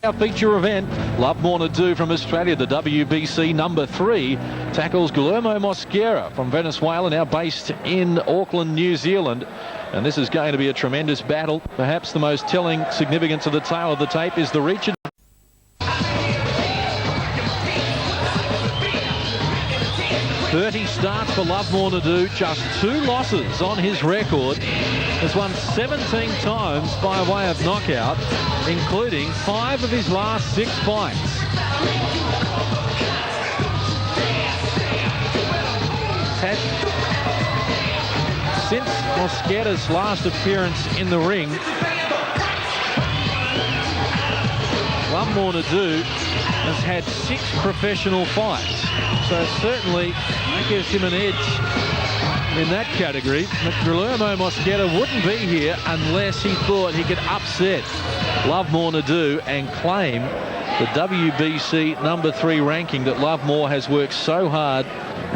Our feature event, Lovemore Ndou from Australia, the WBC number 3, tackles Guillermo Mosquera from Venezuela, now based in Auckland, New Zealand. And this is going to be a tremendous battle. Perhaps the most telling significance of the tale of the tape is the reach. 30 starts for Lovemore Ndou, just 2 losses on his record. Has won 17 times by way of knockout, including 5 of his last 6 fights. Since Mosquera's last appearance in the ring, Lovemore Ndou has had 6 professional fights. So certainly that gives him an edge in that category. But Guillermo Mosquera wouldn't be here unless he thought he could upset Lovemore Ndou and claim the WBC number 3 ranking that Lovemore has worked so hard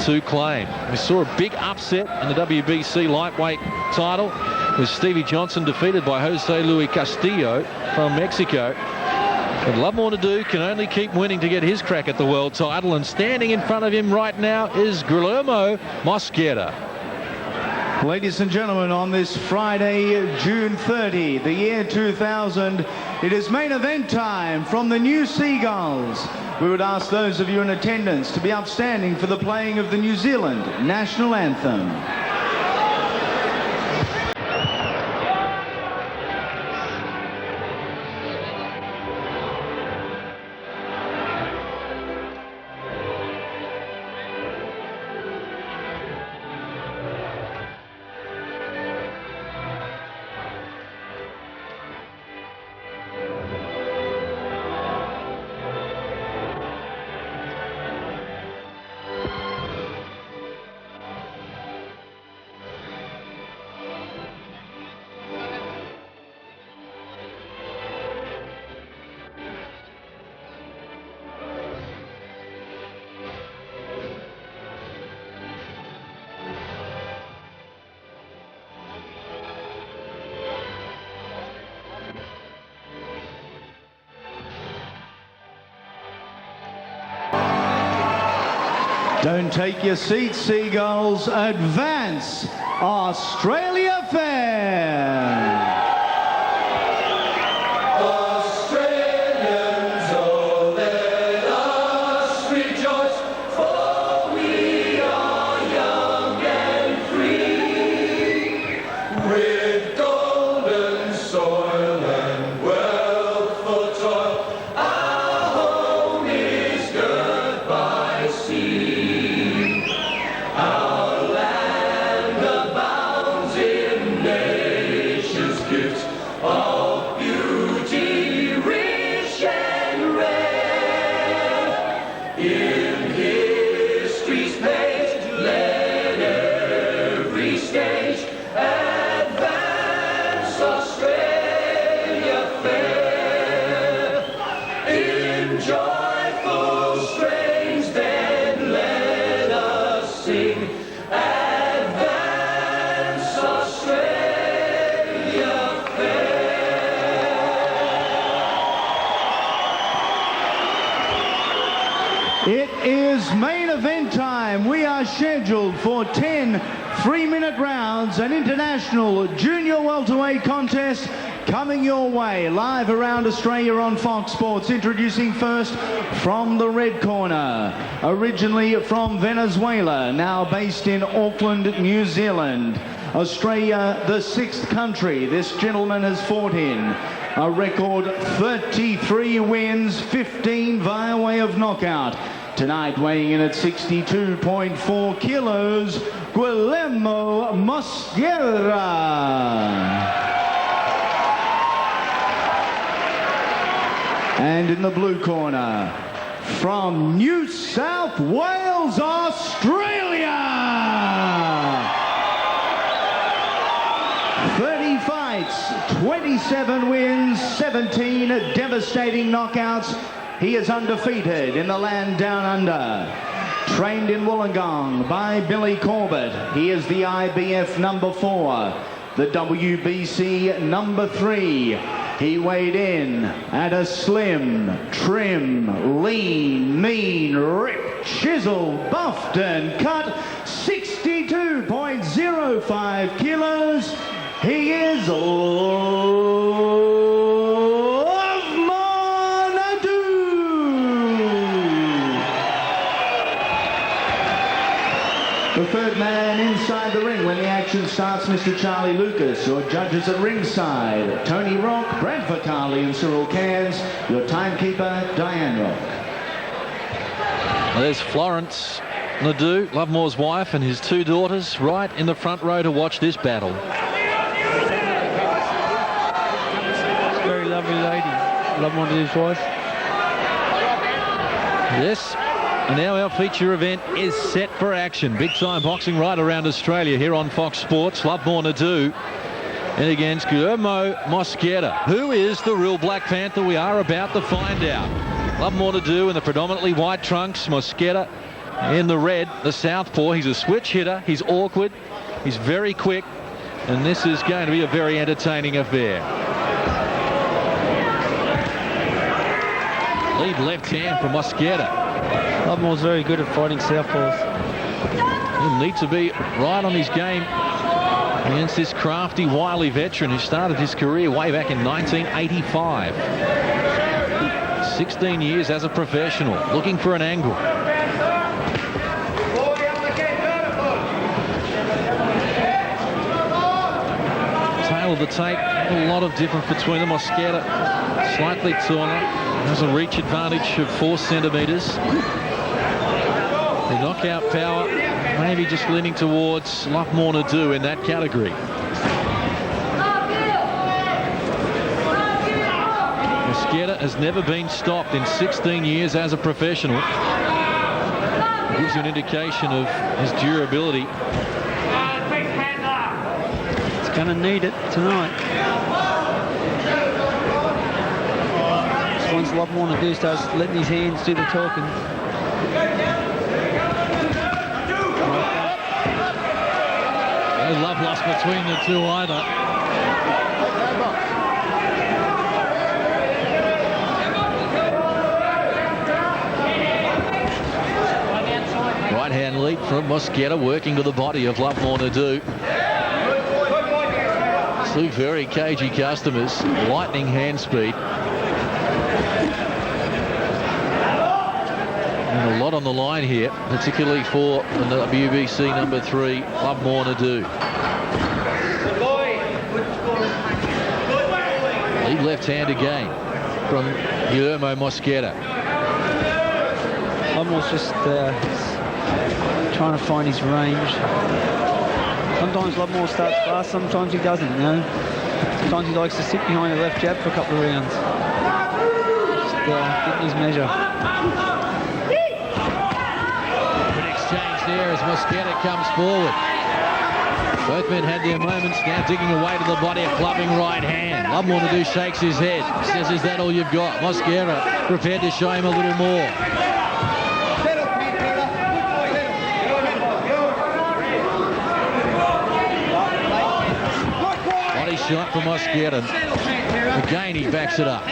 to claim. We saw a big upset in the WBC lightweight title with Stevie Johnson defeated by Jose Luis Castillo from Mexico. And Lovemore Ndou can only keep winning to get his crack at the world title, and standing in front of him right now is Guillermo Mosquera. Ladies and gentlemen, on this Friday, June 30, the year 2000, it is main event time from the new Seagulls. We would ask those of you in attendance to be upstanding for the playing of the New Zealand national anthem. Don't take your seats, Seagulls. Advance, Australia fair. Australians, oh, let us rejoice, for we are young and free, with golden soil and wealth for toil. Our home is girt by sea. Our land abounds in nature's gifts of beauty rich and rare. In history's page, let every stage advance Australia fair. In joyful strains then let us sing, advance Australia fair. It is main event time. We are scheduled for 10 3-minute rounds, an international junior welterweight contest coming your way live around Australia on Fox Sports. Introducing first from the red corner, originally from Venezuela, now based in Auckland, New Zealand. Australia, the 6th country this gentleman has fought in. A record 33 wins, 15 via way of knockout. Tonight weighing in at 62.4 kilos, Guillermo Mosquera. And in the blue corner, from New South Wales, Australia. 30 fights, 27 wins, 17 devastating knockouts. He is undefeated in the land down under. Trained in Wollongong by Billy Corbett. He is the IBF number 4, the WBC number 3. He weighed in at a slim, trim, lean, mean, ripped, chiseled, buffed and cut 62.05 kilos. He is Lovemore Ndou. The third man inside the ring when the action starts, Mr. Charlie Lucas. Your judges at ringside, Tony Rock, Brad Vicali and Cyril Cairns. Your timekeeper, Diane Rock. There's Florence Ndou, Lovemore's wife, and his two daughters right in the front row to watch this battle. Very lovely lady, Lovemore Ndou's wife. Yes, and now our feature event is set for action. Big time boxing right around Australia here on Fox Sports. Lovemore Ndou and against Guillermo Mosquera. Who is the real Black Panther? We are about to find out. Lovemore Ndou in the predominantly white trunks, Mosquera in the red, the southpaw. He's a switch hitter, he's awkward, he's very quick, and this is going to be a very entertaining affair. Lead left hand from Mosquera. Lovemore's very good at fighting southpaws. He'll need to be right on his game against this crafty, wily veteran who started his career way back in 1985. 16 years as a professional, looking for an angle. Tail of the tape, a lot of difference between them. Mosquera slightly taller, has a reach advantage of 4 centimetres. The knockout power maybe just leaning towards Lovemore Ndou in that category. Mosquera has never been stopped in 16 years as a professional. It gives you an indication of his durability. He's going to need it tonight. Once Lovemore Ndou starts letting his hands do the talking. No love lost between the two either. Right hand lead from Mosquera, working to the body of Lovemore Ndou. Two very cagey customers, lightning hand speed. And a lot on the line here, particularly for the WBC number 3, Lovemore Ndou. Lead left hand again from Guillermo Mosquera. Lovemore's just trying to find his range. Sometimes Lovemore starts fast, sometimes he doesn't, you know. Sometimes he likes to sit behind the left jab for a couple of rounds. Just getting his measure. There as Mosquera comes forward. Both men had their moments, now digging away to the body, a clubbing right hand. Lovemore Ndou shakes his head, says, is that all you've got? Mosquera prepared to show him a little more. Body shot from Mosquera. Again, he backs it up.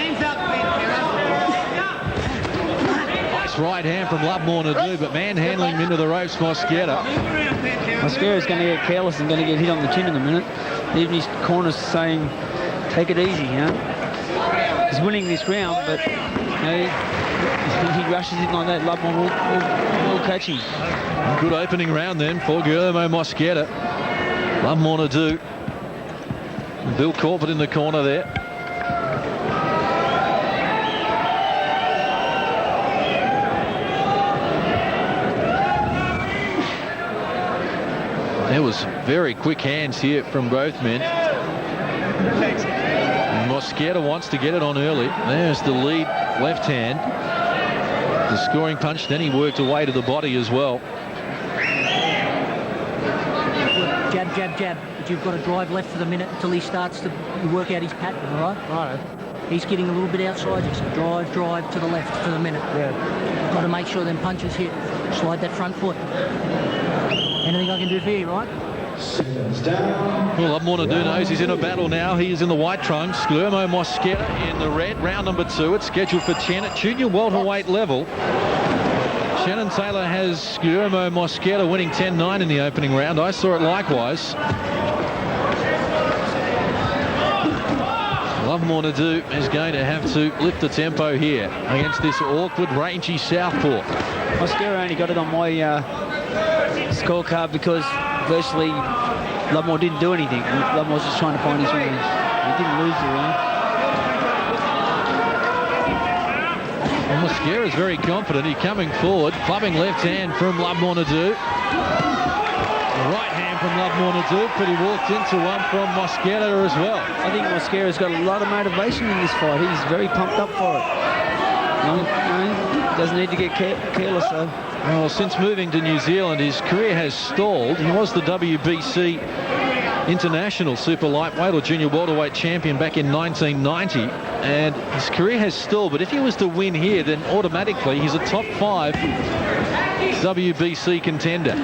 Right hand from Lovemore Ndou, but manhandling him into the ropes, Mosquera. Mosquera's going to get careless and going to get hit on the chin in a minute. Even his corner's saying, take it easy, you know. He's winning this round, but you know, if he rushes it like that, Lovemore will catch him. Good opening round then for Guillermo Mosquera. Lovemore Ndou. Bill Corbett in the corner there. There was very quick hands here from both men. And Mosquera wants to get it on early. There's the lead left hand. The scoring punch, then he worked away to the body as well. Jab, jab, jab. But you've got to drive left for the minute until he starts to work out his pattern, all right? Right. He's getting a little bit outside you, so drive to the left for the minute. Yeah. You've got to make sure them punches hit. Slide that front foot. Anything I can do for you, right? Well, Lovemore Ndou knows he's in a battle now. He is in the white trunks. Guillermo Mosquera in the red. Round number 2. It's scheduled for 10 at junior welterweight level. Shannon Taylor has Guillermo Mosquera winning 10-9 in the opening round. I saw it likewise. Lovemore Ndou is going to have to lift the tempo here against this awkward, rangy southpaw. Mosquera only got it on my scorecard because virtually Lovemore didn't do anything. Lovemore was just trying to find his range. He didn't lose the round. Well, Mosquera is very confident. He's coming forward, clubbing left hand from Lovemore Ndou. Right hand from Lovemore Ndou, but he walked into one from Mosquera as well. I think Mosquera's got a lot of motivation in this fight. He's very pumped up for it. Doesn't need to get careless though. Well, since moving to New Zealand, his career has stalled. He was the WBC International Super Lightweight or Junior Welterweight champion back in 1990, and his career has stalled. But if he was to win here, then automatically he's a top 5 WBC contender.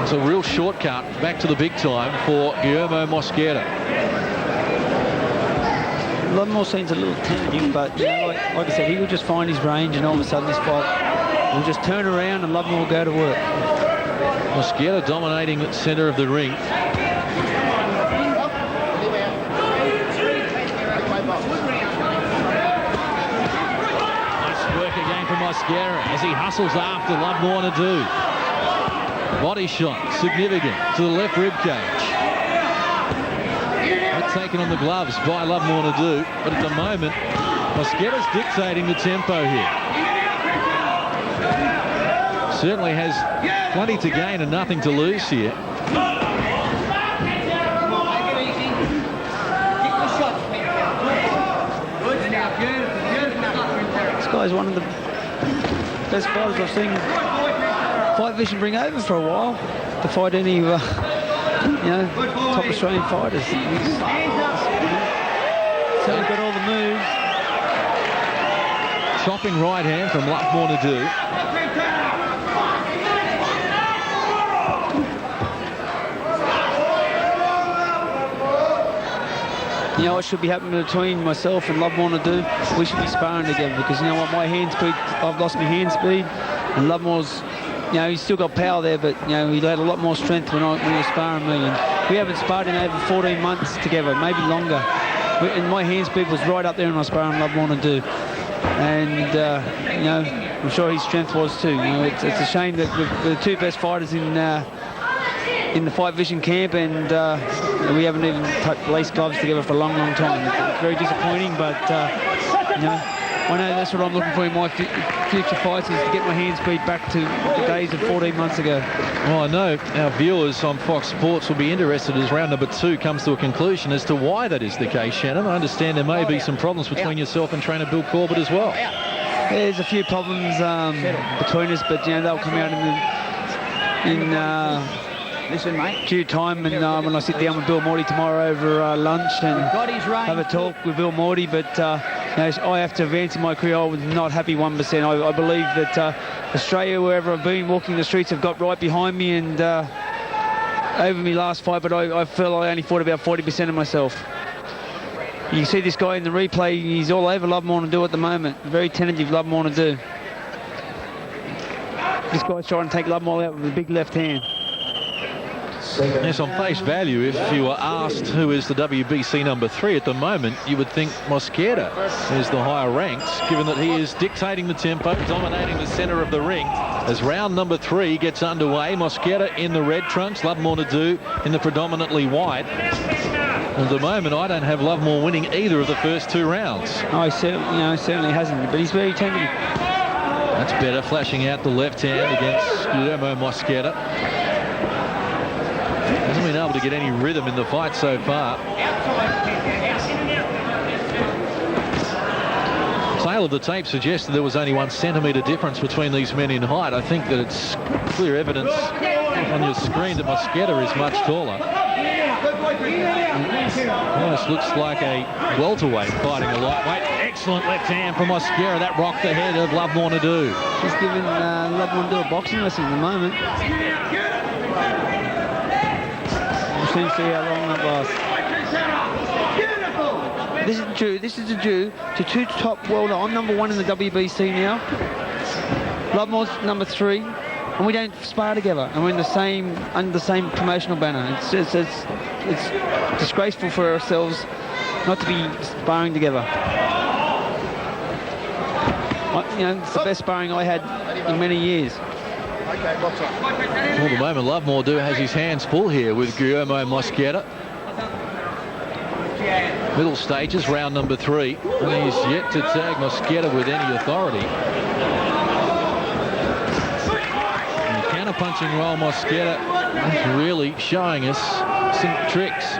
It's a real shortcut back to the big time for Guillermo Mosquera. Lovemore seems a little tentative, but you know, like I said, he will just find his range, and all of a sudden this fight will just turn around and Lovemore will go to work. Mosquera dominating the centre of the ring. Nice work again from Mosquera as he hustles after Lovemore Ndou. Body shot, significant, to the left rib cage. Taken on the gloves by Lovemore Ndou, but at the moment Mosquera's dictating the tempo here. Certainly has plenty to gain and nothing to lose here. This guy's one of the best fighters I've seen Fight Vision bring over for a while to fight any top Australian fighters. He's certainly got all the moves. Chopping right hand from Lovemore Ndou. You know what should be happening between myself and Lovemore Ndou? We should be sparring together, because you know what, my hand speed, I've lost my hand speed, and Lovemore's, he's still got power there, but he had a lot more strength when he was sparring me. And we haven't sparred in over 14 months together, maybe longer. And my hand speed was right up there when I was sparring Lovemore Ndou. And I'm sure his strength was too. It's a shame that we're the two best fighters in the Fight Vision camp, and we haven't even laced gloves together for a long, long time. It's very disappointing, but I know that's what I'm looking for in my future fights, is to get my hand speed back to the days of 14 months ago. Well, I know our viewers on Fox Sports will be interested as round number 2 comes to a conclusion as to why that is the case, Shannon. I understand there may be some problems between yourself and trainer Bill Corbett as well. There's a few problems between us, but they'll come out in Listen, mate. due time, and when I sit down with Bill Morty tomorrow over lunch and have a talk with Bill Morty, but I have to advance in my career. I was not happy 1%. I believe that Australia, wherever I've been, walking the streets, have got right behind me and over me last fight, but I feel I only fought about 40% of myself. You can see this guy in the replay, he's all over Lovemore Ndou at the moment. Very tentative Lovemore Ndou. This guy's trying to take Lovemore out with a big left hand. Yes, on face value, if you were asked who is the WBC number 3 at the moment, you would think Mosquera is the higher ranks, given that he is dictating the tempo, dominating the centre of the ring. As round number 3 gets underway, Mosquera in the red trunks, Lovemore Ndou in the predominantly white. At the moment, I don't have Lovemore winning either of the first 2 rounds. Oh, he certainly hasn't, but he's very tentative. That's better, flashing out the left hand against Guillermo Mosquera. Hasn't been able to get any rhythm in the fight so far. Sale of the tape suggested there was only 1 centimetre difference between these men in height. I think that it's clear evidence on your screen that Mosquera is much taller. Almost looks like a welterweight fighting a lightweight. Excellent left hand from Mosquera. That rocked the head of Lovemore Ndou. He's giving Lovemore Ndou a boxing lesson at the moment. soon see how long that lasts. This is due to two top world. I'm number 1 in the WBC now. Lovemore's number 3, and we don't spar together, and we're in under the same promotional banner. It's disgraceful for ourselves not to be sparring together. It's the best sparring I had in many years. Well, at the moment, Lovemore has his hands full here with Guillermo Mosquera. Middle stages, round number 3, and he's yet to tag Mosquera with any authority. And the counter-punching role, Mosquera is really showing us some tricks.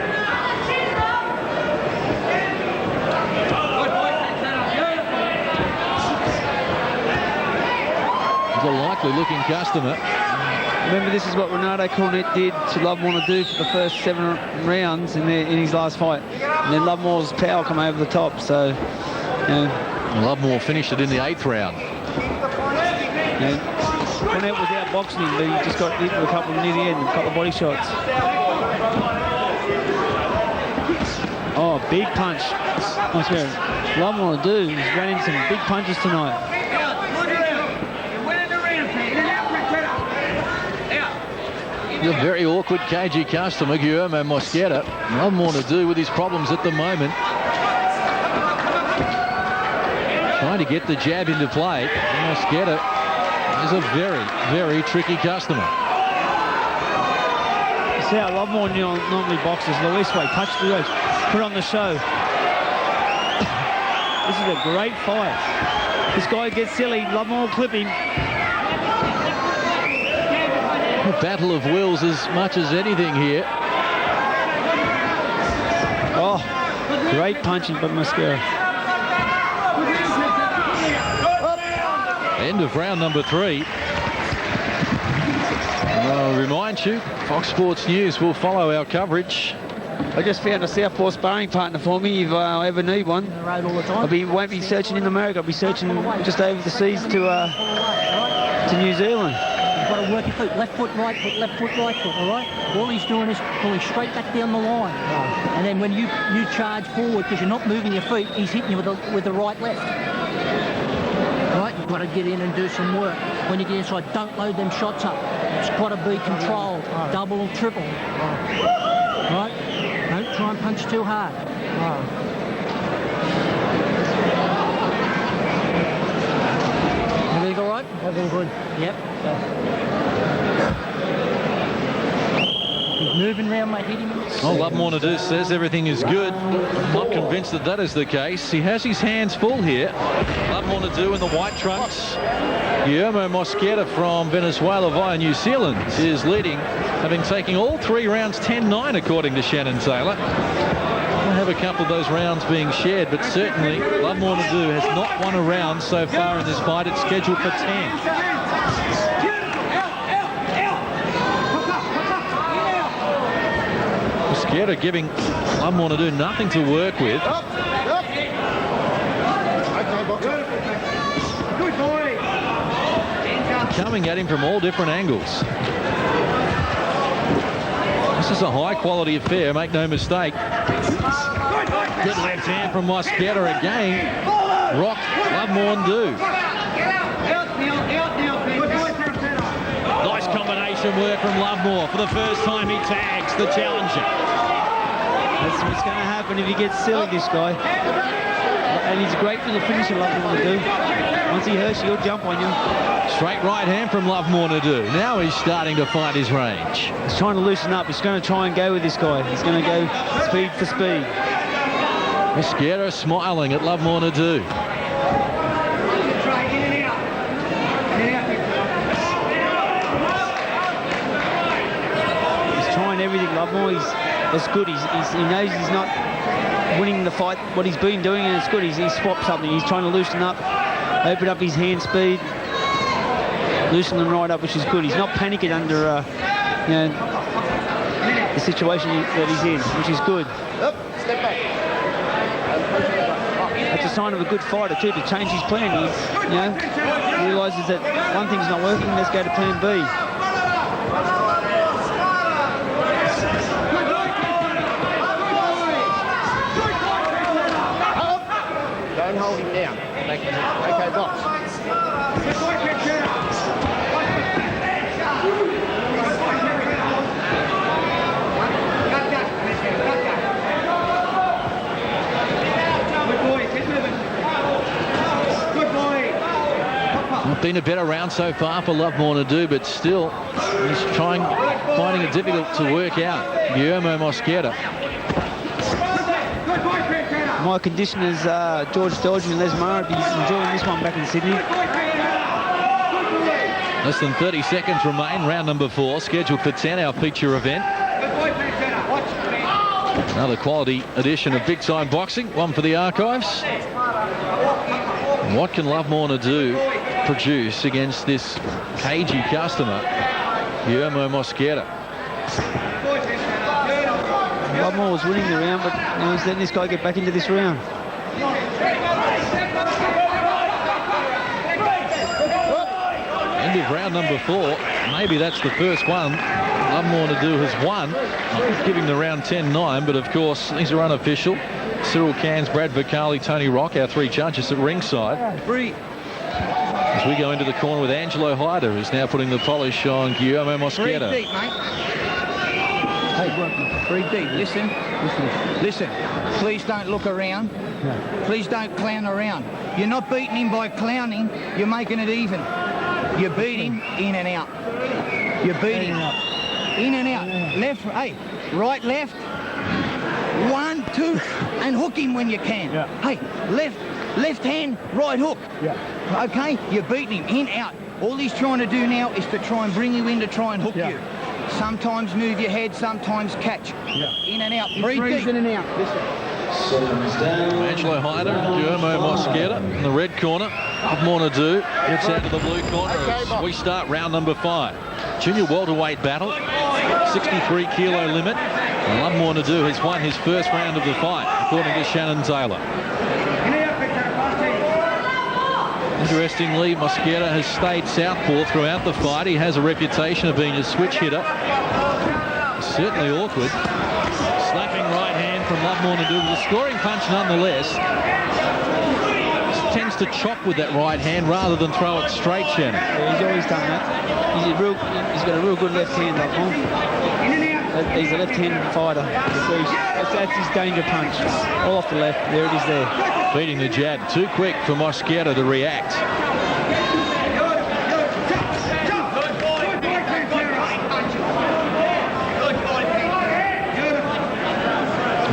He's a likely-looking customer. Remember, this is what Renato Cornet did to Lovemore do for the first 7 rounds in his last fight. And then Lovemore's power come over the top, so, Lovemore finished it in the 8th round. Cornet was outboxing him, but he just got hit with a couple near the end, a couple of body shots. Oh, big punch. Lovemore is running some big punches tonight. He's a very awkward cagey customer, Guillermo Mosquera. Lovemore to do with his problems at the moment. Trying to get the jab into play. Mosquera is a very, very tricky customer. You see how Lovemore normally boxes the West way. Touch the ropes, put on the show. This is a great fight. This guy gets silly, Lovemore will clip him. A battle of wills as much as anything here. Oh, great punching by Mosquera. End of round number 3. I'll remind you, Fox Sports News will follow our coverage. I just found a southpaw sparring partner for me if I ever need one. I won't be searching in America. I'll be searching just over the seas to New Zealand. You've got to work your foot. Left foot, right foot, left foot, right foot, all right? All he's doing is pulling straight back down the line. And then when you charge forward, because you're not moving your feet, he's hitting you with the right left. Right? You've got to get in and do some work. When you get inside, don't load them shots up. It's got to be controlled, double or triple. Right? Don't try and punch too hard. Everything all right? Everything good. Yep. He's moving around, mate. Hit him. Oh, Lovemore says everything is good. I'm not convinced that is the case. He has his hands full here. Lovemore in the white trunks. Guillermo Mosquera from Venezuela via New Zealand is leading, having taken all 3 rounds 10-9 according to Shannon Taylor. We'll have a couple of those rounds being shared, but certainly Lovemore has not won a round so far in this fight. It's scheduled for 10. Mosquera giving Lovemore nothing to work with. Coming at him from all different angles. This is a high-quality affair, make no mistake. Good left hand from Mosquera again. Rock Lovemore Ndou. Nice combination work from Lovemore. For the first time, he tags the challenger. That's what's going to happen if he gets silly, this guy. And he's great for the finisher, Lovemore Ndou. Once he hurts you, he'll jump on you. Straight right hand from Lovemore Ndou. Now he's starting to find his range. He's trying to loosen up. He's going to try and go with this guy. He's going to go speed for speed. Mosquera smiling at Lovemore Ndou. He's trying everything, Lovemore. That's good. He knows he's not winning the fight, what he's been doing, and it's good. He's swapped something. He's trying to loosen up, open up his hand speed, loosen them right up, which is good. He's not panicking under the situation that he's in, which is good. Step back. That's a sign of a good fighter too, to change his plan. He realises that one thing's not working, let's go to plan B. down. Okay, box. Not been a better round so far for Lovemore to do, but still he's finding it difficult to work out. Guillermo Mosquera. My conditioners, George Dodge and Les Murray, be enjoying this one back in Sydney. Less than 30 seconds remain. Round number 4, scheduled for 10, our feature event. Another quality edition of Big Time Boxing, one for the archives. What can Lovemore do produce against this cagey customer, Guillermo Mosquera? Lovemore was winning the round, but he's letting this guy get back into this round. End of round number 4. Maybe that's the first one Lovemore has won. Not giving the round 10-9, but of course these are unofficial. Cyril Cairns, Brad Vicali, Tony Rock, our 3 judges at ringside. As we go into the corner with Angelo Hyder, who's now putting the polish on Guillermo Mosquera. 3 deep, mate. Hey, 3 deep. Listen. Please don't look around. Please don't clown around. You're not beating him by clowning. You're making it even. You beat him in and out. You beat him in and out. Left, hey, right, left. 1, 2, and hook him when you can. Yeah. Hey, left hand, right hook. Yeah. Okay, you're beating him in, out. All he's trying to do now is to try and bring you in to try and hook you. Sometimes move your head, sometimes catch. In and out, 3 deep. In and out. Angelo Hyder, Guillermo Mosquera in the red corner. Lovemore gets out to the blue corner as we start round number 5. Junior welterweight battle, 63 kilo limit. And Lovemore has won his first round of the fight, according to Shannon Taylor. Interestingly, Mosquera has stayed southpaw throughout the fight. He has a reputation of being a switch hitter. Certainly awkward. Slapping right hand from Lovemore with a scoring punch nonetheless. Tends to chop with that right hand rather than throw it straight, Shannon. Yeah, he's always done that. He's got a real good left hand, Lovemore. He's a left-handed fighter. That's his danger punch. All off the left. There it is there. Beating the jab. Too quick for Mosquera to react.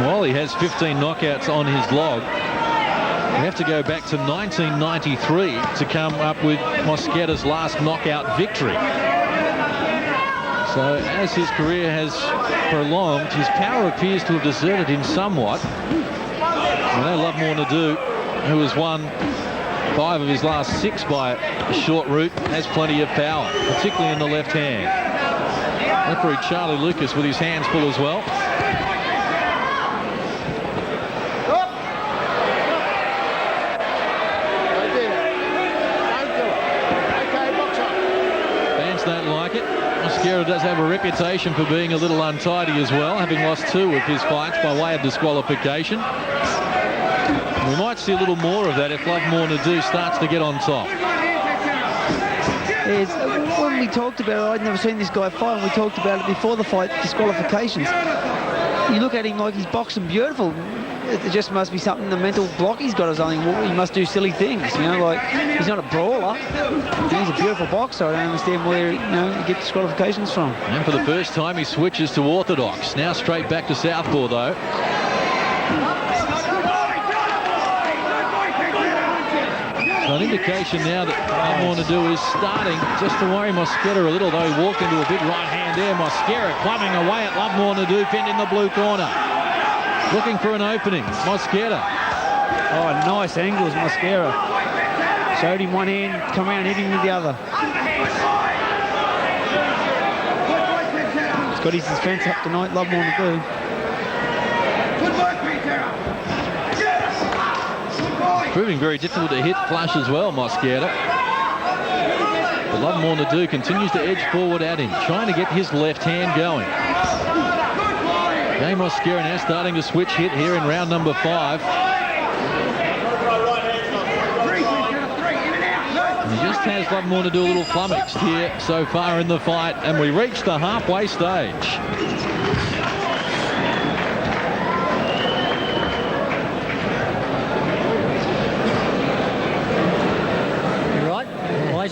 While he has 15 knockouts on his log, we have to go back to 1993 to come up with Mosquera's last knockout victory. So as his career has prolonged, his power appears to have deserted him somewhat. We know Lovemore, who has won 5 of his last 6 by a short route, has plenty of power, particularly in the left hand. Referee Charlie Lucas with his hands full as well. Fans don't like it. Mosquera does have a reputation for being a little untidy as well, having lost 2 of his fights by way of disqualification. We might see a little more of that if Lovemore starts to get on top. Yes, when we talked about it, I'd never seen this guy fight, and we talked about it before the fight, disqualifications. You look at him like he's boxing beautiful. It just must be something, the mental block he's got or something. He must do silly things, like he's not a brawler. He's a beautiful boxer. I don't understand where, you get disqualifications from. And for the first time, he switches to orthodox. Now straight back to southpaw, though. So an indication now that Lovemore is starting just to worry Mosquera a little, though he walked into a big right hand there. Mosquera clubbing away at Lovemore pinned in the blue corner. Looking for an opening. Mosquera. Oh, nice angles, Mosquera. Showed him one hand, come around and hit him with the other. He's got his defence up tonight, Lovemore Proving very difficult to hit flush as well, Mosquera. But Lovemore continues to edge forward at him, trying to get his left hand going. Okay, Mosquera now starting to switch hit here in round number 5. He just has Lovemore to do a little flummoxed here so far in the fight, and we reach the halfway stage.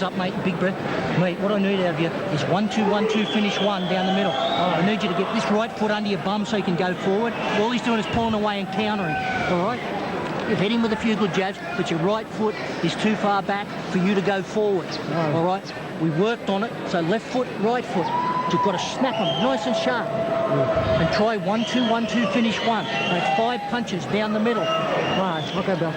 Up, mate, big breath. Mate, what I need out of you is 1-2-1-2, finish one down the middle. I need you to get this right foot under your bum so you can go forward. All he's doing is pulling away and countering, all right? You've hit him with a few good jabs, but your right foot is too far back for you to go forward, all right? We worked on it, so left foot, right foot. You've got to snap them nice and sharp. And try 1-2-1-2, finish one. That's 5 punches down the middle. Right, okay, Bill.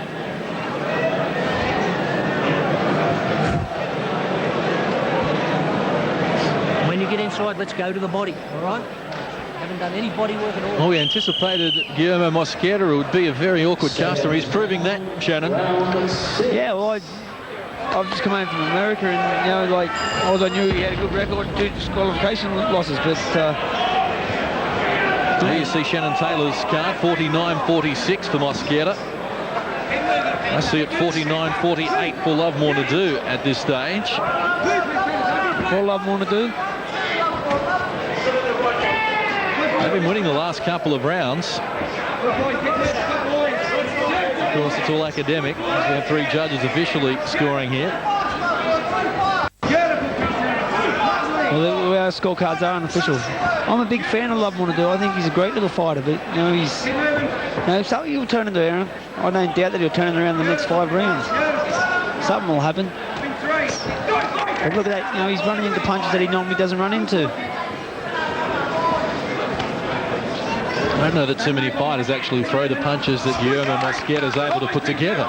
When you get inside, let's go to the body, all right? Haven't done any body work at all. Well, we anticipated Guillermo Mosquera would be a very awkward customer. He's proving that, Shannon. Yeah, well, I've just come home from America, and, you know, like, I knew he had a good record, 2 disqualification losses, but... There you see Shannon Taylor's card, 49-46 for Mosquera. I see it 49-48 for Lovemore Ndou at this stage. For Lovemore Ndou. They've been winning the last couple of rounds. Of course, it's all academic. We have 3 judges officially scoring here. Well, our scorecards are unofficial. I'm a big fan of Lovemore Ndou. I think he's a great little fighter, but, you know, he's... You know, something he'll turn it around. I don't doubt that he'll turn it around in the next 5 rounds. Something will happen. But look at that, you know, he's running into punches that he normally doesn't run into. I don't know that too many fighters actually throw the punches that Guillermo Mosquera is able to put together.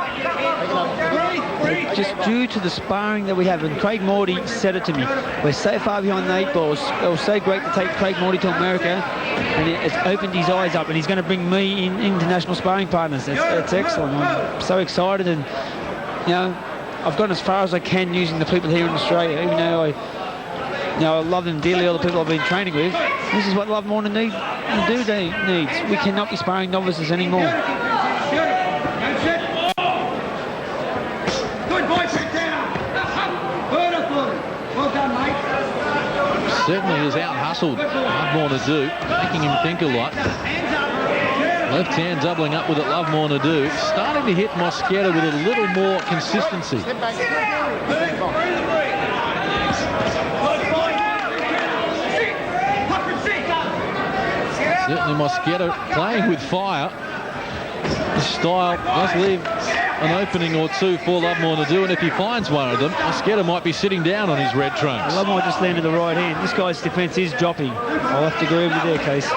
Just due to the sparring that we have, and Craig Morty said it to me, we're so far behind the 8 balls. It was so great to take Craig Morty to America, and it's opened his eyes up, and he's going to bring me in international sparring partners. It's excellent. I'm so excited, and, you know, I've gone as far as I can using the people here in Australia, even though I love them dearly, all the people I've been training with. This is what Lovemore needs. We cannot be sparring novices anymore. Good boy, Pantera. Beautiful. Well done, mate. Certainly has out-hustled Lovemore Ndou, making him think a lot. Left hand doubling up with it, Lovemore Ndou. Starting to hit Mosquera with a little more consistency. Certainly Mosquera playing with fire. His style does leave an opening or two for Lovemore Ndou, and if he finds one of them, Mosquera might be sitting down on his red trunks. Lovemore just landed the right hand. This guy's defence is dropping. I'll have to agree with you there, Case.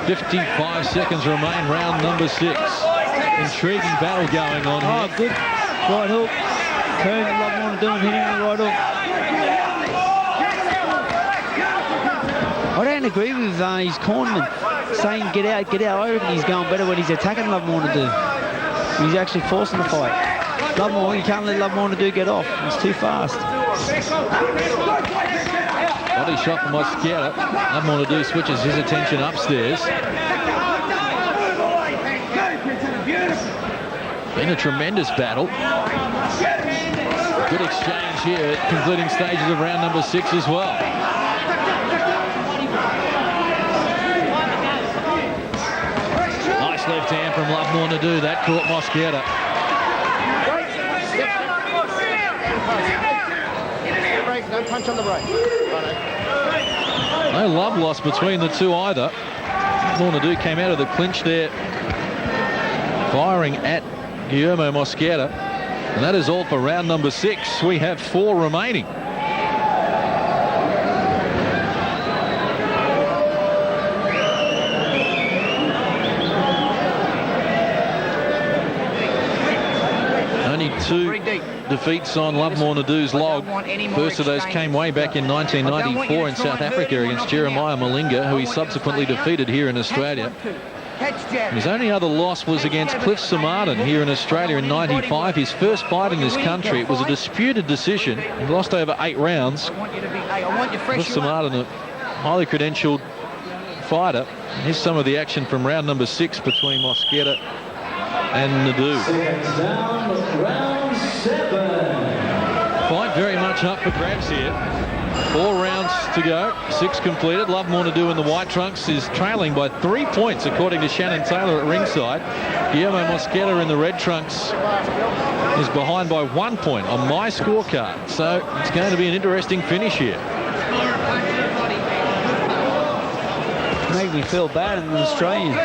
55 seconds remain, round number 6. Intriguing battle going on here. Oh, good right hook. Turn Lovemore Ndou and hitting the right hook. I don't agree with his cornerman saying get out. I reckon he's going better when he's attacking Lovemore Ndou. He's actually forcing the fight. Lovemore, you can't let Lovemore Ndou get off. He's too fast. Body shot from Mosquera. Lovemore Ndou switches his attention upstairs. Been a tremendous battle. Good exchange here at concluding stages of round number 6 as well. Nice left hand from Lovemore Ndou. That caught Mosquera. No punch on the break. No love lost between the two either. Lovemore Ndou came out of the clinch there, firing at Guillermo Mosquera. And that is all for round number 6. We have 4 remaining. Only 2 defeats on Lovemore Ndou's log. First of those came way back in 1994 in South Africa against Jeremiah Malinga, who he subsequently defeated here in Australia. His only other loss was against Cliff Samartin here in Australia in 95. His first fight in this country. It was a disputed decision. He lost over 8 rounds. Cliff Samartin, a highly credentialed fighter. Here's some of the action from round number 6 between Mosquera and Ndou. Round 7. much up for grabs here. 4 rounds to go, 6 completed. Lovemore Ndou in the white trunks is trailing by 3 points, according to Shannon Taylor at ringside. Guillermo Mosquera in the red trunks is behind by 1 point on my scorecard. So it's going to be an interesting finish here. Make me feel bad as an Australian.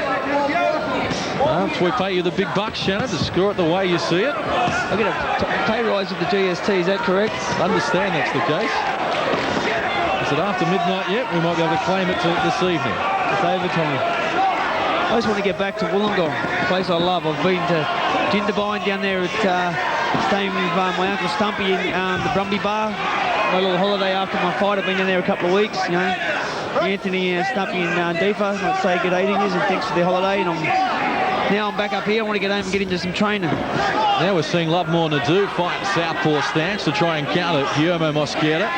Well, we pay you the big bucks, Shannon, to score it the way you see it. I get a pay rise with the GST, is that correct? Understand that's the case. Is it after midnight yet? We might be able to claim it this evening. It's overtime. I just want to get back to Wollongong, a place I love. I've been to Jindabyne down there at staying with my Uncle Stumpy in the Brumby Bar. My little holiday after my fight. I've been down there a couple of weeks, you know. Anthony Stumpy and Deefa, I'd say good 80 years and thanks for the holiday. And now I'm back up here. I want to get home and get into some training. Now we're seeing Lovemore Ndou fight southpaw stance to try and counter Guillermo Mosquera.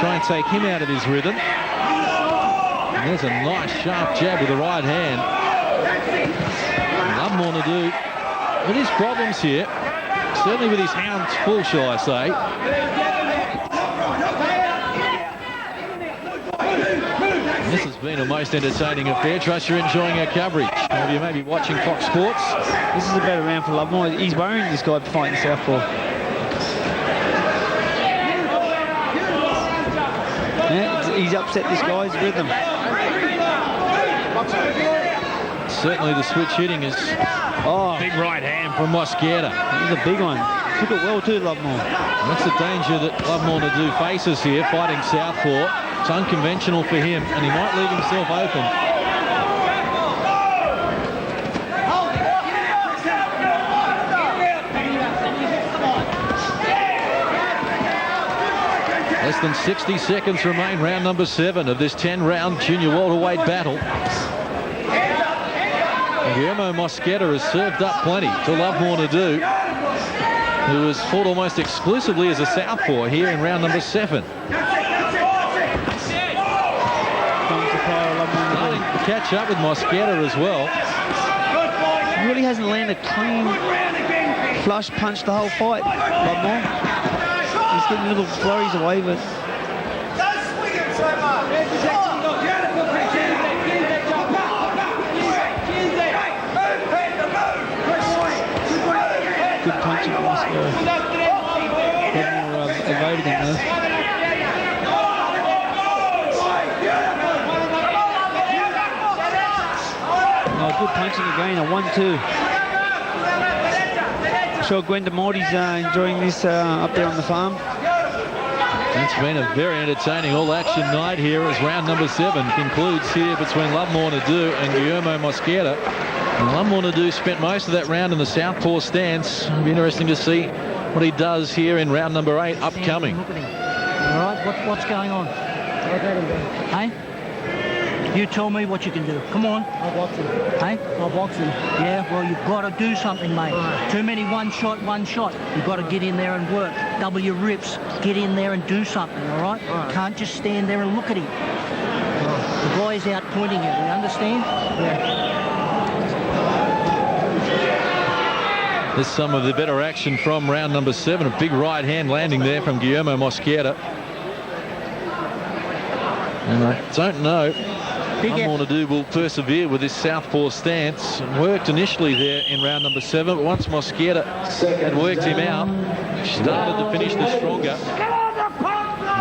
Try and take him out of his rhythm. And there's a nice sharp jab with the right hand. Lovemore Ndou with his problems here. Certainly with his hands full, shall I say. This has been a most entertaining affair. Trust you're enjoying our coverage. Or you may be watching Fox Sports. This is a better round for Lovemore. He's worrying this guy fighting southpaw. Yeah, he's upset this guy's rhythm. Certainly the switch hitting is big right hand from Mosquera. He's a big one. Took it well too, Lovemore. That's the danger that Lovemore Ndou faces here, fighting southpaw. It's unconventional for him, and he might leave himself open. Less than 60 seconds remain, round number 7 of this 10-round junior welterweight battle. Guillermo Mosquera has served up plenty to Lovemore Ndou, who has fought almost exclusively as a southpaw here in round number 7. Starting to catch up with Mosquera as well. He really hasn't landed a clean flush punch the whole fight, Lovemore. He's getting little flurries away, but good punching from Mosquera. Had more evaded him though. Good punching again, a 1-2. Sure Gwenda Morty's enjoying this up there on the farm. It's been a very entertaining all-action night here as round number 7 concludes here between Lovemore Ndou and Guillermo Mosquera. And Lovemore Ndou spent most of that round in the southpaw stance. It'll be interesting to see what he does here in round number 8 upcoming. All right, what's going on? Hey? You tell me what you can do. Come on. I'll box him. Hey? I'll box him. Yeah, well, you've got to do something, mate. Right. Too many one shot. You've got to get in there and work. Double your rips. Get in there and do something, all right? Right. Can't just stand there and look at him. Right. The guy's out pointing you. You understand? Yeah. There's some of the better action from round number 7. A big right hand landing there from Guillermo Mosquera. And I don't know Lovemore Ndou will persevere with this southpaw stance. Worked initially there in round number 7, but once Mosquera had worked him out, started to finish the stronger.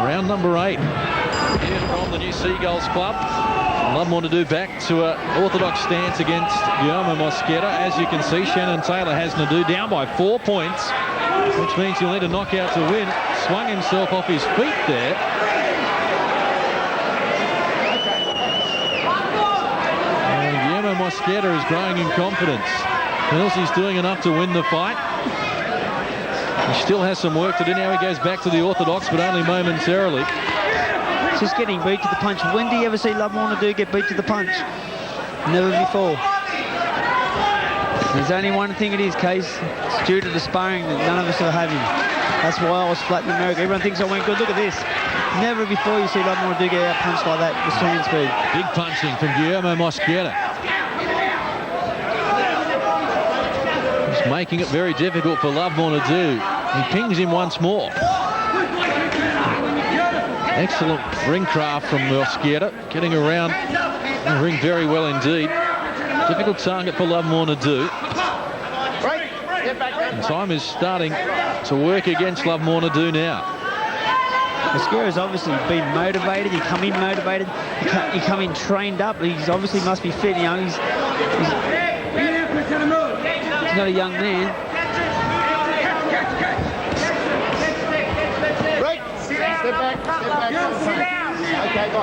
Round number 8 here from the new Seagulls club. Lovemore Ndou back to an orthodox stance against Guillermo Mosquera. As you can see, Shannon Taylor has Ndou down by 4 points, which means he'll need a knockout to win. Swung himself off his feet there. Mosquera is growing in confidence. Feels he's doing enough to win the fight. He still has some work to do. Now he goes back to the orthodox, but only momentarily. Just getting beat to the punch. When do you ever see Lovemore Ndou get beat to the punch? Never before. There's only one thing in his case. It's due to the sparring that none of us are having. That's why I was flat in America. Everyone thinks I went good. Look at this. Never before you see Lovemore Ndou get out punched like that with swinging speed. Big punching from Guillermo Mosquera. Making it very difficult for Lovemore Ndou. He pings him once more. Excellent ring craft from Mosquera, getting around the ring very well indeed. Difficult target for Lovemore to do. And time is starting to work against Lovemore to do now. Mosquera's obviously been motivated. He come in motivated. He come in trained up. He's obviously must be fit. You know, he's not a young man. Right. Step back. Okay, go.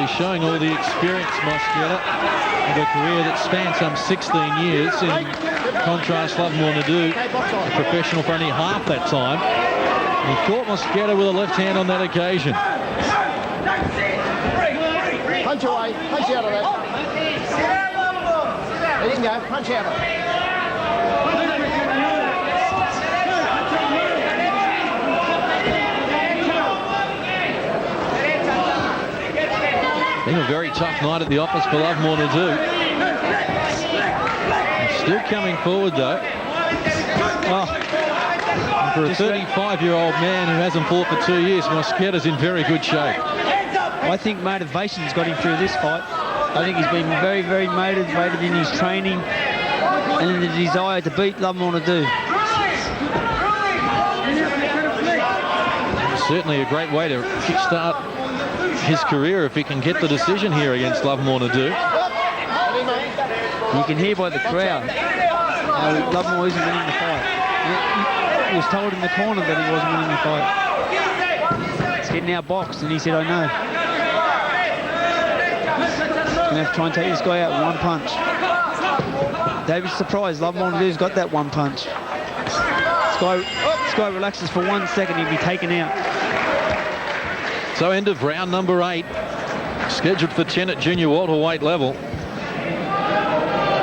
He's showing all the experience, Mosquera, of a career that spanned some 16 years. In contrast, Lovemore to do a professional for only half that time. He caught Mosquera with a left hand on that occasion. Punch away. Punch out of that. There you go. Punch out of it. Been a very tough night at the office for Lovemore to do. He's still coming forward though. For a 35-year-old man who hasn't fought for 2 years, Mosquera's in very good shape. I think motivation's got him through this fight. I think he's been very, very motivated in his training and in the desire to beat Lovemore to do. Certainly a great way to kickstart his career if he can get the decision here against Lovemore to do. You can hear by the crowd Lovemore isn't winning the fight. He was told in the corner that he wasn't winning the fight. He's getting outboxed, and he said, I know. Going to have to try and take this guy out with one punch. David's surprised Lovemore to do's got that one punch. This guy relaxes for 1 second, he'll be taken out. So end of round number 8, scheduled for 10 at junior welterweight level.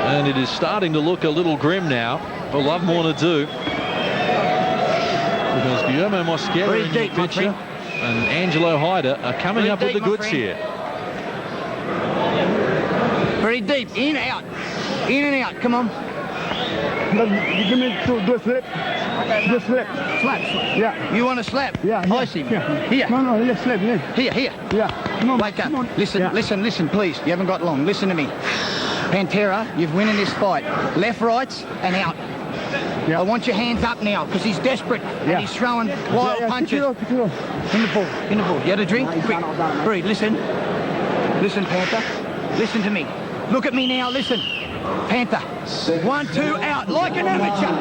And it is starting to look a little grim now for Lovemore to do. Because Guillermo Mosquera in the picture and Angelo Hyder are coming up with the goods here. Very deep. In, out. In and out. Come on. Give me to do a slip. Just slip. Slap. Yeah. You want to slap? Yeah. I see. Yeah. Here. No, just slip. Yeah. Here. Yeah. Come on. Wake up. Come on. Listen, Yeah. listen, please. You haven't got long. Listen to me. Pantera, you've winning this fight. Left, rights, and out. Yeah. I want your hands up now, because he's desperate. Yeah. And he's throwing wild punches. In the ball. In the ball. You had a drink? Quick. Breathe. Listen. Listen, Panther. Listen to me. Look at me now. Listen. Panther. 1, 2, out. Like an amateur.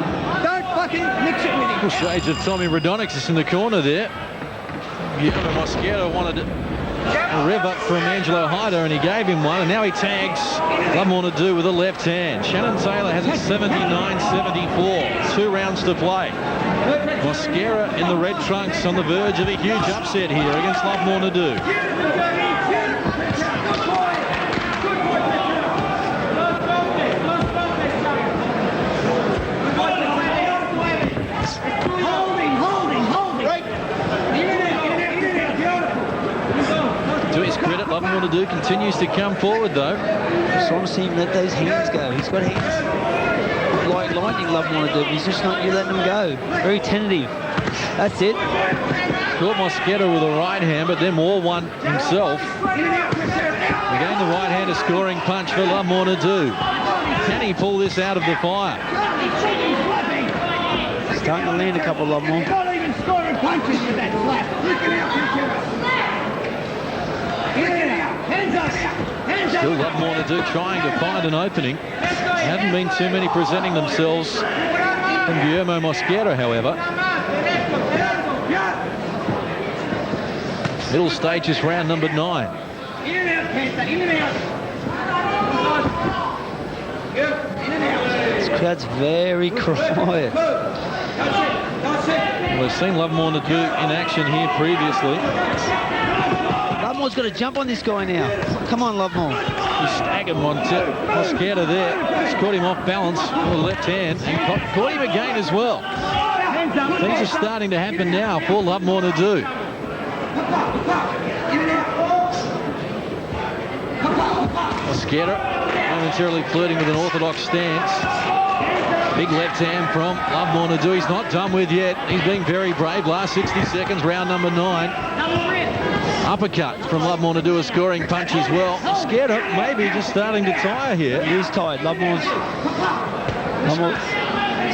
Don't fucking mix it with him. Shades of Tommy Radonix in the corner there. Guillermo Mosquera wanted a rev up from Angelo Hyder, and he gave him one, and now he tags Lovemore to do with a left hand. Shannon Taylor has it 79-74. 2 rounds to play. Mosquera in the red trunks on the verge of a huge upset here against Lovemore to do. To his credit, Lovemore to do continues to come forward though. Just want to see him let those hands go. He's got hands like lightning, Lovemore to do. He's just not, you letting them go. Very tentative. That's it. Caught Mosquera with a right hand, but then Moore won himself. Again, the right hand, a scoring punch for Lovemore to do. Can he pull this out of the fire? Starting to land a couple of Lovemore. Not even scoring punches with that slap. Still Lovemore to do, trying to find an opening. Haven't been too many presenting themselves from Guillermo Mosquera, however. Middle stage is round number 9. In and out, Panther. In and out. In and out. This crowd's very quiet. Well, we've seen Lovemore to do in action here previously. Lovemore's got to jump on this guy now. Come on, Lovemore. He staggered Mosquera there. He's caught him off balance with the left hand and caught him again as well. Things are starting to happen now for Lovemore to do. Mosquera momentarily flirting with an orthodox stance. Big left hand from Lovemore Ndou. He's not done with yet. He's being very brave. Last 60 seconds, round number 9. Uppercut from Lovemore Ndou, a scoring punch as well. Mosquera maybe just starting to tire here. He is tired. Lovemore's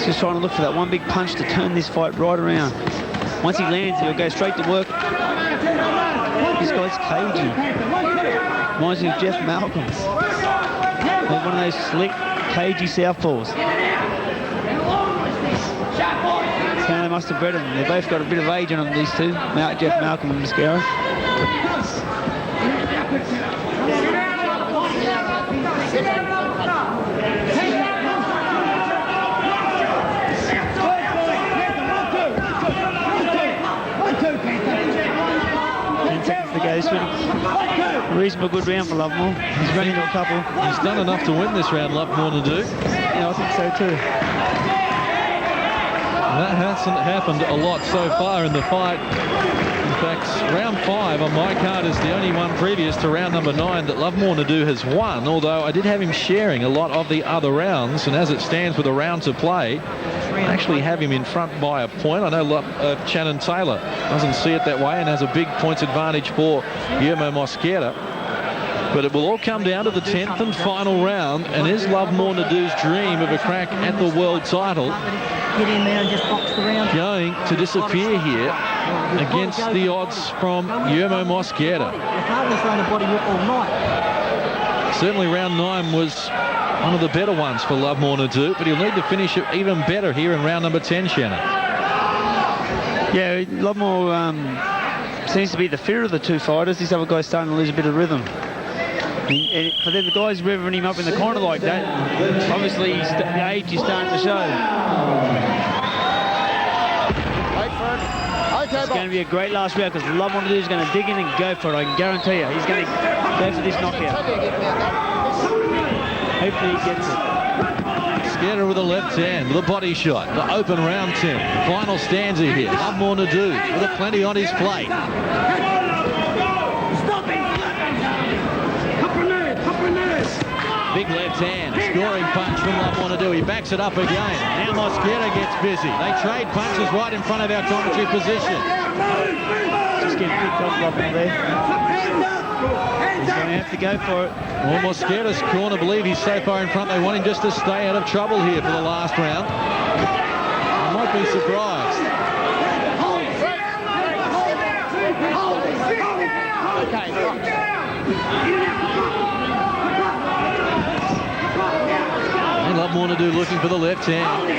just trying to look for that one big punch to turn this fight right around. Once he lands, he'll go straight to work. This guy's cagey. Reminds me of Jeff Malcolm. Like one of those slick, cagey southpaws. So they must have bred them. They both got a bit of age on them, these two. Jeff Malcolm and Mosquera. This one, a reasonable good round for Lovemore. He's running to a couple. He's done enough to win this round, Lovemore Ndou. Yeah, I think so too. And that hasn't happened a lot so far in the fight. In fact, round 5 on my card is the only one previous to round number 9 that Lovemore Ndou has won, although I did have him sharing a lot of the other rounds, and as it stands with a round to play, I actually have him in front by a point. I know Shannon Taylor doesn't see it that way and has a big points advantage for Guillermo Mosquera. But it will all come down to the 10th and final round, and is Lovemore Ndou's dream of a crack at the world title Get in there and just box the round. going to disappear here against the odds from Guillermo Mosquera? You can't be throwing a body whip all night. Certainly round 9 was one of the better ones for Lovemore Ndou, but he'll need to finish it even better here in round number 10, Shannon. Yeah, Lovemore seems to be the fear of the two fighters. This other guy's starting to lose a bit of rhythm. But then the guy's revving him up in the corner like that. Obviously, the age is starting to show. It's going to be a great last round because Lovemore Ndou is going to dig in and go for it. I can guarantee you. He's going to go for this knockout. Hopefully he gets it. Mosquera with a left hand, with a body shot. The open round 10. Final stanza here. Lovemore Ndou with a plenty on his plate. Big left hand, scoring punch from Lovemore Ndou. He backs it up again. Now Mosquera gets busy. They trade punches right in front of our commentary position. Just getting picked off Lovemore there. He's going to have to go for it. Well, Mosquera's corner believe he's so far in front they want him just to stay out of trouble here for the last round. I might be surprised. And Lovemore Ndou looking for the left hand.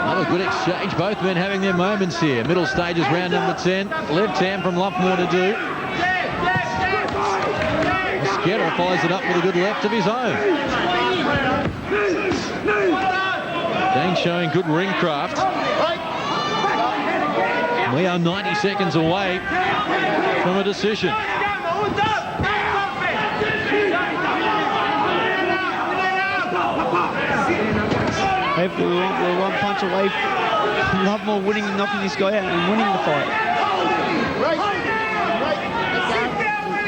Another good exchange. Both men having their moments here. Middle stages, round number 10. Left hand from Lovemore Ndou. Mosquera follows it up with a good left of his own. Dane showing good ring craft. We are 90 seconds away from a decision. Hopefully we're one punch away from Lovemore winning and knocking this guy out and winning the fight.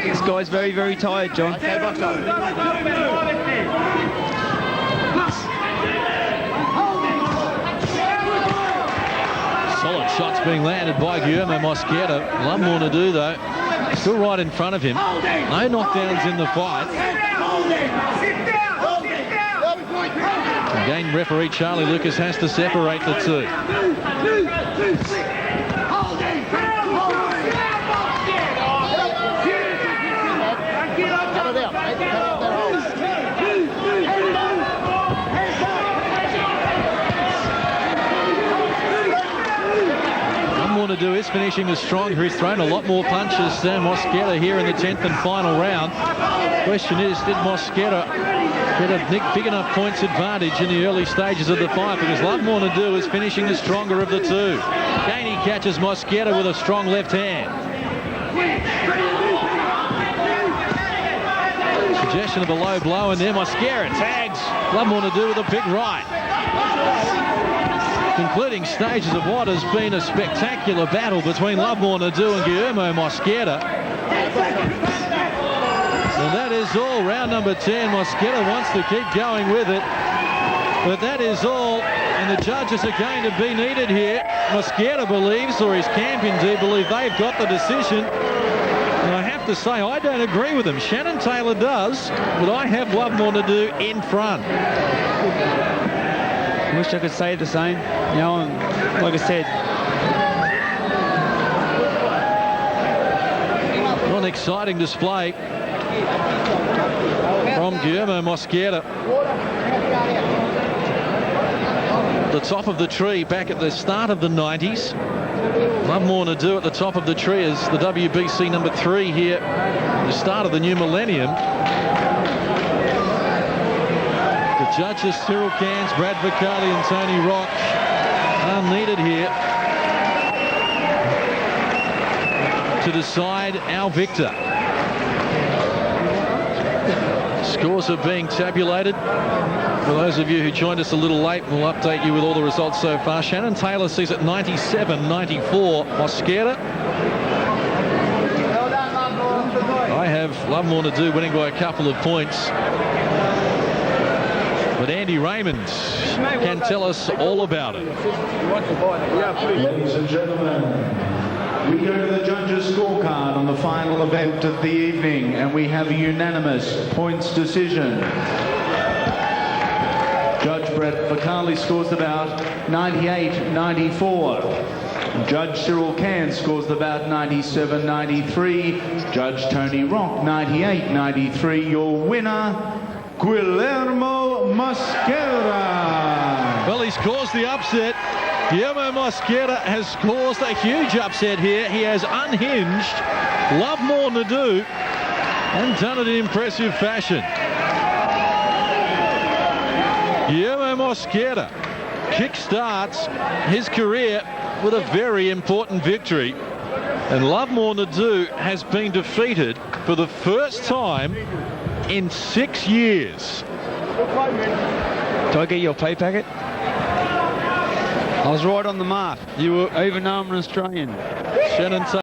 This guy's very, very tired, John. Solid shots being landed by Guillermo Mosquera. Lovemore Ndou, though, still right in front of him. No knockdowns in the fight. Again, referee Charlie Lucas has to separate the two. Ndou is finishing as stronger. He's thrown a lot more punches than Mosquera here in the 10th and final round. Question is, did Mosquera get a big enough points advantage in the early stages of the fight? Because Lovemore Ndou is finishing the stronger of the two. Again, he catches Mosquera with a strong left hand. Suggestion of a low blow, and there Mosquera tags Lovemore Ndou with a big right. concluding stages of what has been a spectacular battle between Lovemore, Ndou and Guillermo Mosquera. And that is all. Round number 10. Mosquera wants to keep going with it. But that is all. And the judges are going to be needed here. Mosquera believes, or his camp indeed believe, they've got the decision. And I have to say, I don't agree with him. Shannon Taylor does, but I have Lovemore Ndou in front. I wish I could say the same. You know, and like I said, what an exciting display from Guillermo Mosquera. The top of the tree back at the start of the 90s. Lovemore Ndou at the top of the tree as the WBC number 3 here at the start of the new millennium. The judges, Cyril Cairns, Brad Vicali and Tony Rock, are needed here to decide our victor. Scores are being tabulated. For those of you who joined us a little late, we'll update you with all the results so far. Shannon Taylor sees it 97-94 Mosquera. I have Lovemore Ndou winning by a couple of points. But Andy Raymond can tell us all about it. Ladies and gentlemen, we go to the judges' scorecard on the final event of the evening, and we have a unanimous points decision. Judge Brett Vicali scores the bout 98-94. Judge Cyril Cairns scores the bout 97-93. Judge Tony Rock 98-93. Your winner, Guillermo Mosquera. Well, he's caused the upset. Guillermo Mosquera has caused a huge upset here. He has unhinged Lovemore Ndou and done it in impressive fashion. Guillermo Mosquera kick-starts his career with a very important victory. And Lovemore Ndou has been defeated for the first time in 6 years. do I get your pay packet? I was right on the mark. You were, even though I'm an Australian. Shannon